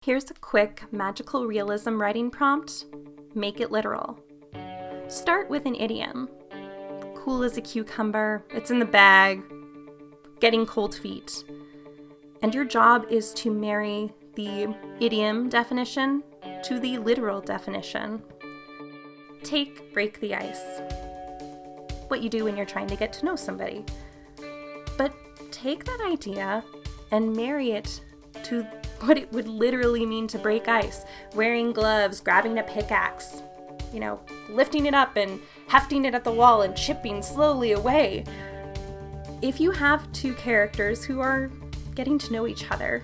Here's a quick magical realism writing prompt. Make it literal. Start with an idiom. Cool as a cucumber, it's in the bag, getting cold feet. And your job is to marry the idiom definition to the literal definition. Take break the ice. What you do when you're trying to get to know somebody. But take that idea and marry it to what it would literally mean to break ice. Wearing gloves, grabbing a pickaxe, lifting it up and hefting it at the wall and chipping slowly away. If you have two characters who are getting to know each other,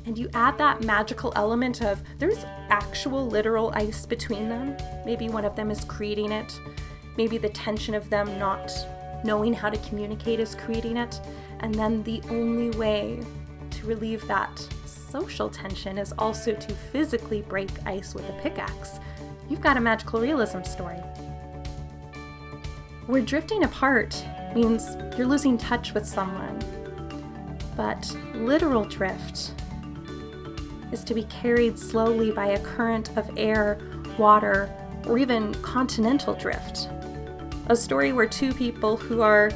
and you add that magical element of there's actual literal ice between them, maybe one of them is creating it, maybe the tension of them not knowing how to communicate is creating it, and then the only way to relieve that social tension is also to physically break ice with a pickaxe. You've got a magical realism story. Where drifting apart means you're losing touch with someone, but literal drift is to be carried slowly by a current of air, water, or even continental drift. A story where two people who are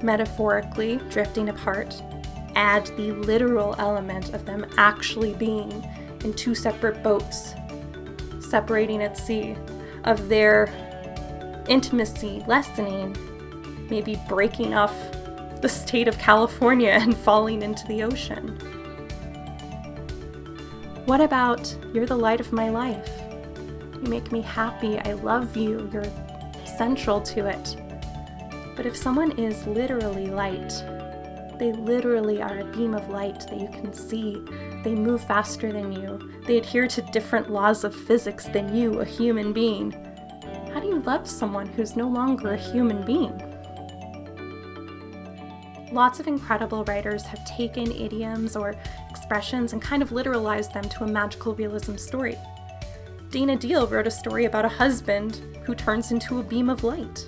metaphorically drifting apart add the literal element of them actually being in two separate boats, separating at sea, of their intimacy lessening, maybe breaking off the state of California and falling into the ocean. What about you're the light of my life? You make me happy, I love you, you're central to it. But if someone is literally light, they literally are a beam of light that you can see. They move faster than you. They adhere to different laws of physics than you, a human being. How do you love someone who's no longer a human being? Lots of incredible writers have taken idioms or expressions and kind of literalized them to a magical realism story. Dana Deal wrote a story about a husband who turns into a beam of light.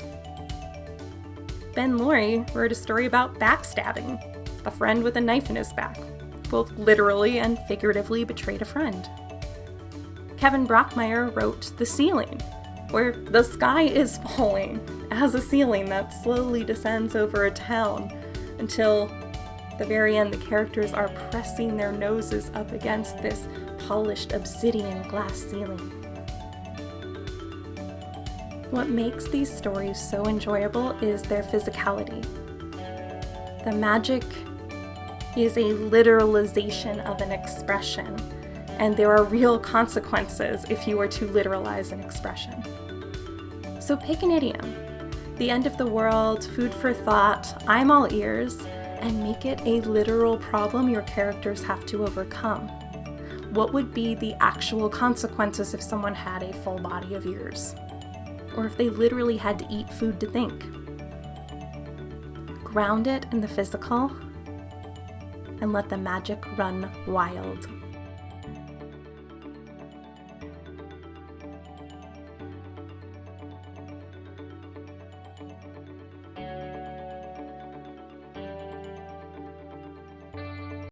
Ben Laurie wrote a story about backstabbing, a friend with a knife in his back, both literally and figuratively betrayed a friend. Kevin Brockmeyer wrote The Ceiling, where the sky is falling as a ceiling that slowly descends over a town until the very end the characters are pressing their noses up against this polished obsidian glass ceiling. What makes these stories so enjoyable is their physicality. The magic is a literalization of an expression, and there are real consequences if you were to literalize an expression. So pick an idiom, the end of the world, food for thought, I'm all ears, and make it a literal problem your characters have to overcome. What would be the actual consequences if someone had a full body of ears? Or if they literally had to eat food to think? Ground it in the physical and let the magic run wild.